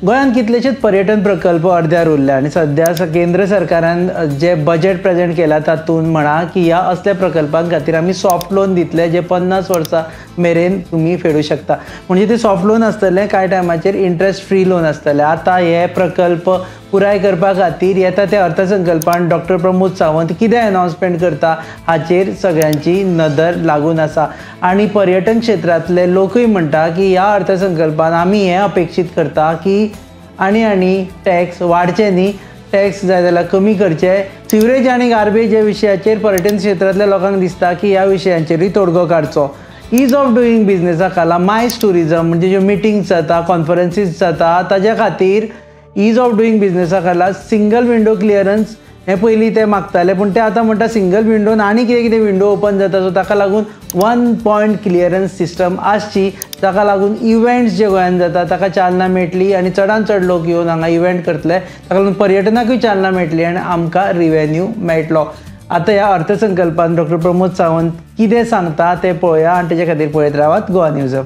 गोंयांत कितलेशेच पर्यटन प्रकल्प अर्द्यार उरले आनी सध्या केंद्र सरकारान जे बजेट प्रेजेंट केला तातूंत म्हणा की ह्या असल्या प्रकल्पां खातीर आमी सॉफ्ट लोन दितले जे 50 वर्सां मेरेन तुम्ही फेडू शकता। म्हणजे ते सॉफ्ट लोन आसतले, कांय टायमाचेर इंट्रस्ट फ्री लोन आसतले। आता हे प्रकल्प पुराय करपा खातीर येता त्या अर्थसंकल्पान डॉक्टर प्रमोद सावंत कितें अनाउन्समेंट करता हाचेर सगळ्यांची नदर लागून आसा। आनी पर्यटन क्षेत्रांतले लोकूय म्हणटा की ह्या अर्थसंकल्पान आमी हे अपेक्षीत करता की आनी टॅक्स वाडचे न्ही, टॅक्स जाय जाल्यार कमी करचे। सिवरेज आनी गार्बेज ह्या विशयाचेर पर्यटन क्षेत्रांतल्या लोकांक दिसता की ह्या विशयांचेरूय तोडगो काडचो। ईज ऑफ डुईंग बिजनेसा खाला मायस टुरिजम म्हणजे ज्यो मिटिंग्स जाता, कॉन्फरन्सीस जाता, ताज्या खातीर ईज ऑफ डुईंग बिजनेसा खाला सिंगल विंडो क्लियरन्स हे पयलीं ते मागताले, पूण ते आतां म्हणटा सिंगल विंडोन आनी कितें विंडो ओपन जाता, सो ताका लागून 1 पॉयंट क्लियरन्स सिस्टम आसची, ताका लागून इव्हेंट्स जे गोंयांत जाता ताका चालना मेळटली आनी चडांत चड लोक येवन हांगा इव्हेंट करतले, ताका लागून पर्यटनाकूय चालना मेळटली आनी आमकां रिवेन्यू मेळटलो। आता ह्या अर्थसंकल्पान डॉक्टर प्रमोद सावंत कितें सांगता ते पळोवया आनी तेजे खातीर पळयत रावात गोवा न्यूज अप।